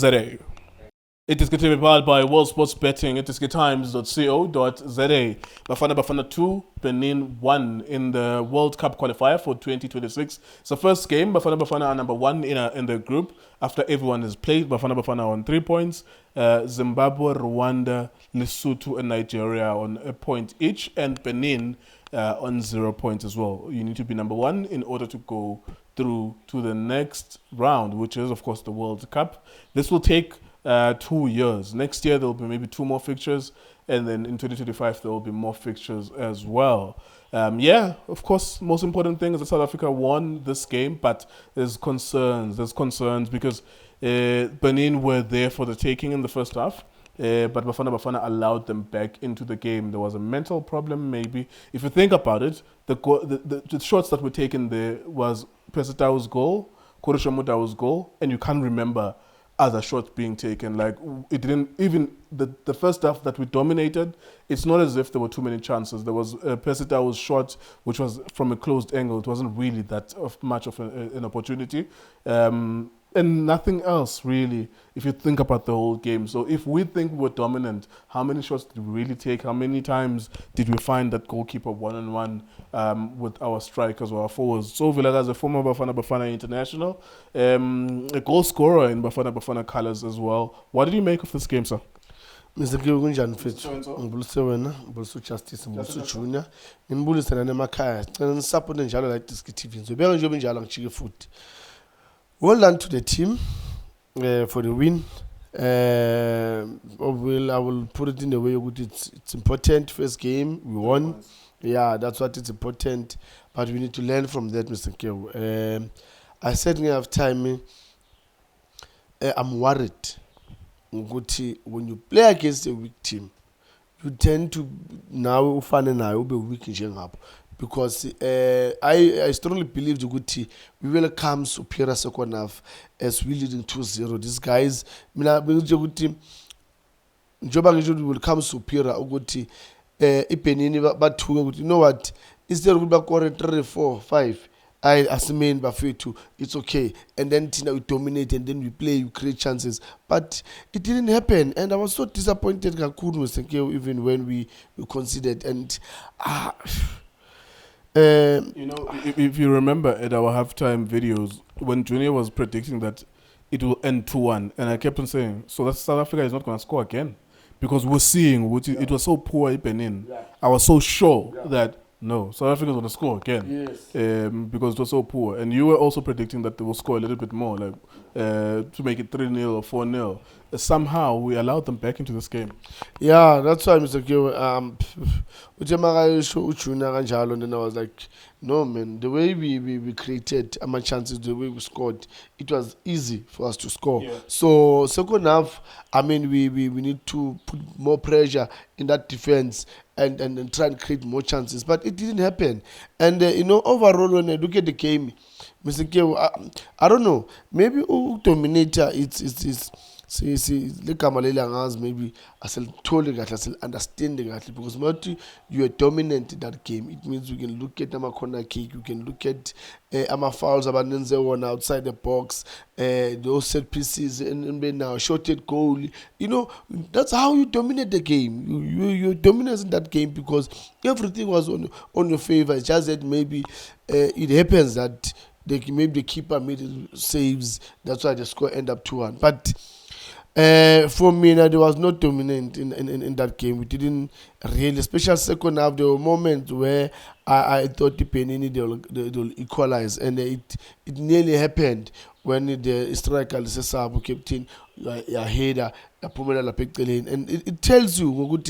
ZA. iDiskiTV powered by World Sports Betting. iDiskiTimes.co.za. Bafana Bafana 2, Benin 1 in the World Cup qualifier for 2026. It's the first game. Bafana Bafana are number 1 in the group after everyone has played. Bafana Bafana on 3 points. Zimbabwe, Rwanda, Lesotho, and Nigeria on a point each, and Benin on 0 points as well. You need to be number 1 in order to go through to the next round, which is, of course, the World Cup. This will take 2 years. Next year, there will be maybe 2 more fixtures, and then in 2025, there will be more fixtures as well. Of course, most important thing is that South Africa won this game, but there's concerns. There's concerns because Benin were there for the taking in the first half. But Bafana Bafana allowed them back into the game. There was a mental problem, maybe. If you think about it, the shots that were taken there was Pesitao's goal, Korishamuta's goal, and you can't remember other shots being taken. Like, it didn't even the first half that we dominated. It's not as if there were too many chances. There was Pesitao's shot, which was from a closed angle. It wasn't really that much of an opportunity. And nothing else, really, if you think about the whole game. So if we think we're dominant, how many shots did we really take? How many times did we find that goalkeeper one-on-one with our strikers or our forwards? Tso Vilakazi, a former Bafana Bafana international, a goal scorer in Bafana Bafana colours as well. What did you make of this game, sir? Mr. Kunjani mfethu ngibulise wena ngibulise Justice ngibulise Junior ngibulise namakhaya ngicela support njalo la iDiskiTV ngizobeka nje njalo ngijike futhi. Well done to the team for the win. I will put it in the way it's important. First game we won. Yeah, that's what it's important. But we need to learn from that, Mr. Kew. I said in half time, I'm worried. When you play against a weak team, you tend to now be weak in because I strongly believe we will come superior second half as we leading 2-0. These guys, will come superior. But you know what? Instead of 3, 4, 5. As main Bafetu, it's okay. And then Tina we dominate and then we play, we create chances. But it didn't happen. And I was so disappointed even when we considered. And if you remember at our halftime videos, when Junior was predicting that it will end 2-1, and I kept on saying, so that South Africa is not going to score again. Because we're seeing, it was so poor in Benin. Yeah. I was so sure that no, South Africa is going to score again. Yes. Because it was so poor. And you were also predicting that they will score a little bit more, like to make it 3-0 or 4-0. Somehow, we allowed them back into this game. Yeah, that's why, Mr. Q. And then I was like, no, man, the way we created our chances, the way we scored, it was easy for us to score. Yeah. So, second half, we need to put more pressure in that defense and try and create more chances. But it didn't happen. And, overall, when I look at the game, Mr. Q, I don't know, maybe Dominator, it's maybe understanding because you are dominant in that game. It means you can look at our corner kick, you can look at our fouls one outside the box, those set pieces and now shorted goal. That's how you dominate the game. You dominate in that game because everything was on your favor. It's just that maybe it happens that maybe the keeper made saves. That's why the score end up 2-1. But for me, there was no dominant in that game. We didn't really, especially second half, there were moments where I thought the Benin they'll equalize, and it nearly happened when the striker Sabu kept in your header, and it tells you,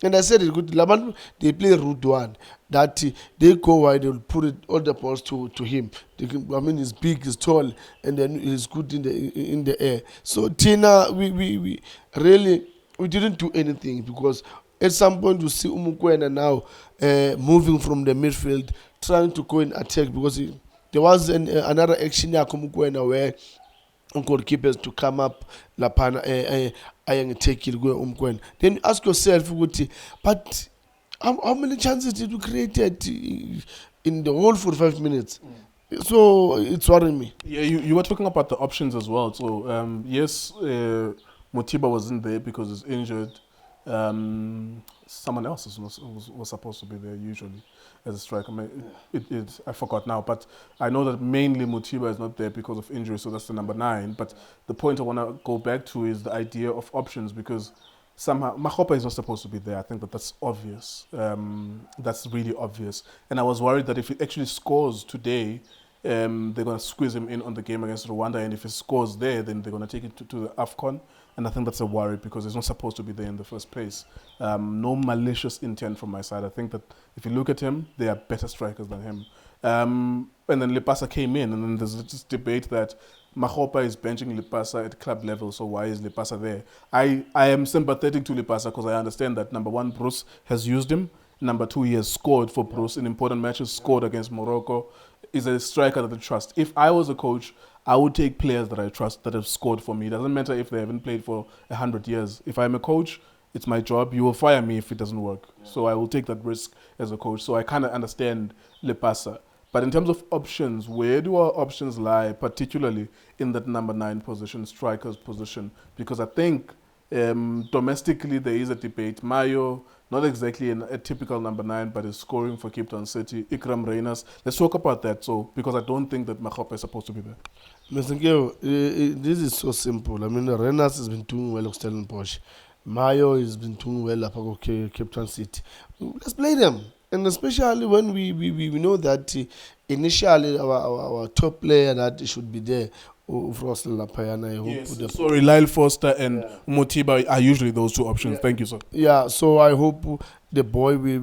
and I said it good. They play route one, that they go wide, they'll put all the balls to him. He's big, he's tall, and then he's good in the air. So Tina, we really didn't do anything because at some point you see Umukwena now moving from the midfield, trying to go and attack because there was another action here Umukwena where goalkeepers to come up lapana and take it go Umkwena. Then you ask yourself, but how many chances did you create in the whole 45 minutes? So it's worrying me. Yeah, you were talking about the options as well. So yes, Motiba wasn't there because he's injured. Someone else was supposed to be there usually as a striker. I mean, I forgot now, but I know that mainly Motiba is not there because of injury, so that's the number 9. But the point I want to go back to is the idea of options because somehow Mahopa is not supposed to be there. I think that's obvious. That's really obvious. And I was worried that if he actually scores today, they're going to squeeze him in on the game against Rwanda, and if he scores there, then they're going to take it to the AFCON, and I think that's a worry because he's not supposed to be there in the first place. No malicious intent from my side. I think that if you look at him, there are better strikers than him. And then Lipasa came in, and then there's this debate that Mahopa is benching Lipasa at club level, so why is Lipasa there? I am sympathetic to Lipasa because I understand that, number one, Bruce has used him. Number 2, he has scored for Bruce in important matches, scored against Morocco. Is a striker that I trust. If I was a coach, I would take players that I trust that have scored for me. It doesn't matter if they haven't played for 100 years. If I'm a coach, it's my job. You will fire me if it doesn't work. So I will take that risk as a coach. So I kind of understand Lepasa. But in terms of options, where do our options lie, particularly in that number 9 position, striker's position? Because I think domestically there is a debate. Mayo, not exactly a typical number 9, but is scoring for Cape Town City. Ikram Reynas. Let's talk about that. So, because I don't think that Mahopa is supposed to be there. Mr. Ngeo, this is so simple. I mean, Renas has been doing well with Stellenbosch. Mayo has been doing well up at Cape Town City. Let's play them. And especially when we know that initially our top player that should be there, Frost Lapayana, I hope. Yes, sorry, Lyle Foster and Motiba are usually those 2 options. Thank you, sir. Yeah, so I hope the boy we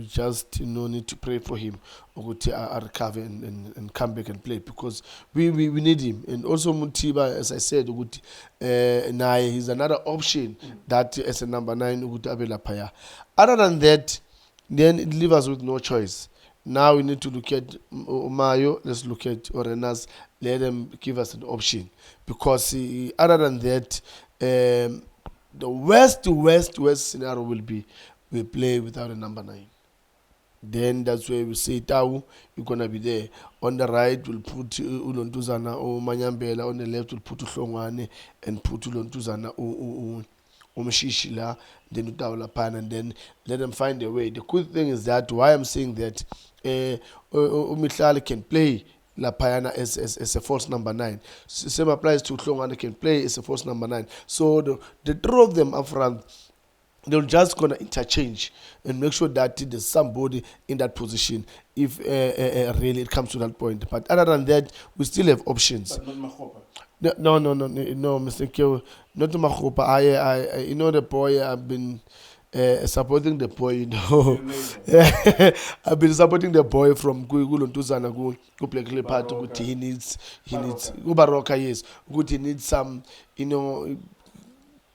just need to pray for him to recover and come back and play because we need him. And also Motiba, as I said, he's another option that as a number 9 other than that, then it leaves us with no choice. Now we need to look at Mayo, let's look at Orenas, let them give us an option. Because other than that, the worst scenario will be we play without a number 9. Then that's where we say Tau, you're gonna be there. On the right we'll put Ulontuzana or Manyambela, on the left we'll put Uhlongwane and put Ulontuzana Umshishila, then Utawla Pan, and then let them find a way. The good thing is that why I'm saying that Umihlali can play La Payana as a false number 9. Same applies to Uhlongwane, can play as a false number 9. So the 3 of them up front, they're just going to interchange and make sure that there's somebody in that position if really it comes to that point. But other than that, we still have options. But not Mahopa. No, Mr. Kyo, not Mahopa. I the boy, I've been supporting the boy, I've been supporting the boy from Gulontuzana go play part. He needs Ubaroka, yes. He needs some,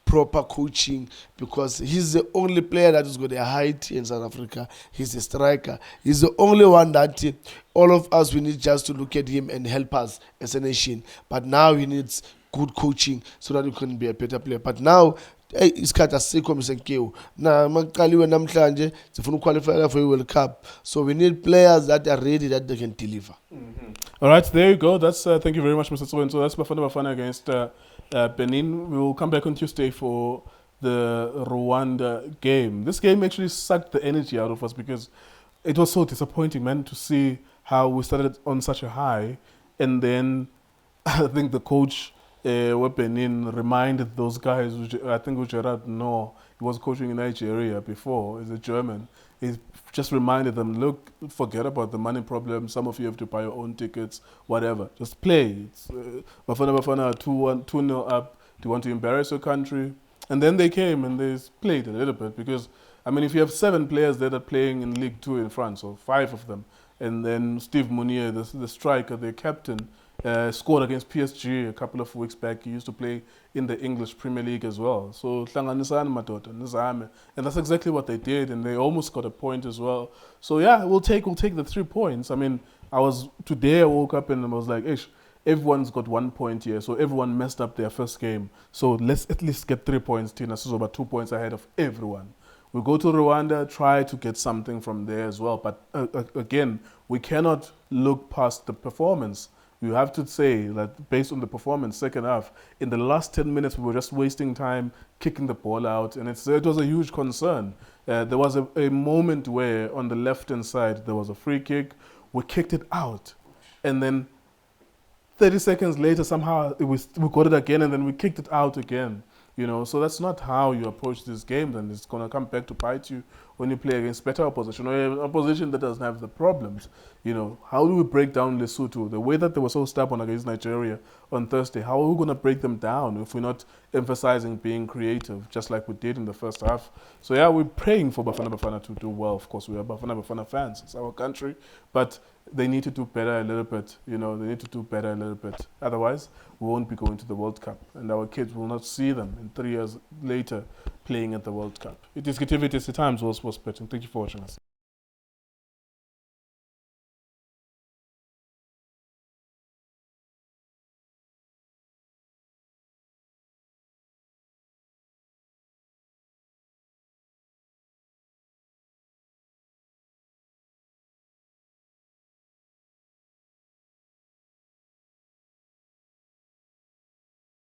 proper coaching because he's the only player that has got a height in South Africa. He's a striker. He's the only one that all of us, we need just to look at him and help us as a nation. But now he needs good coaching so that he can be a better player. But now, isikhathi asikho msenkeo na maqaliwe namhlanje sifuna qualify for World Cup, so we need players that are ready, that they can deliver. All right, there you go. That's thank you very much, Mr. Tso. So that's Bafana Bafana against Benin. We will come back on Tuesday for the Rwanda game. This game actually sucked the energy out of us because it was so disappointing, man, to see how we started on such a high, and then I think the coach Benin reminded those guys, I think Gerard, no, he was coaching in Nigeria before, he's a German. He just reminded them, look, forget about the money problem. Some of you have to buy your own tickets, whatever. Just play. Bafana Bafana 2-0 up. Do you want to embarrass your country? And then they came and they played a little bit because, I mean, if you have 7 players there that are playing in League 2 in France, or 5 of them, and then Steve Mounier, the striker, the captain, scored against PSG a couple of weeks back. He used to play in the English Premier League as well. So, hlanganisani madoda, nizame. And that's exactly what they did, and they almost got a point as well. So yeah, we'll take the 3 points. I mean, today I woke up and I was like, ish, everyone's got 1 point here, so everyone messed up their first game. So let's at least get 3 points, Tina. So about 2 points ahead of everyone. We go to Rwanda, try to get something from there as well. But again, we cannot look past the performance. You have to say that based on the performance, second half, in the last 10 minutes, we were just wasting time kicking the ball out, and it was a huge concern. There was a moment where on the left-hand side, there was a free kick. We kicked it out, and then 30 seconds later, somehow we got it again, and then we kicked it out again. So that's not how you approach this game. Then it's gonna come back to bite you when you play against better opposition or an opposition that doesn't have the problems. How do we break down Lesotho? The way that they were so stubborn against Nigeria on Thursday, how are we gonna break them down if we're not emphasizing being creative, just like we did in the first half? So yeah, we're praying for Bafana Bafana to do well. Of course, we are Bafana Bafana fans. It's our country, but they need to do better a little bit. They need to do better a little bit. Otherwise, we won't be going to the World Cup, and our kids will not see them in 3 years later playing at the World Cup. It is iDiskiTV, it is the Times, was betting. Thank you for watching us.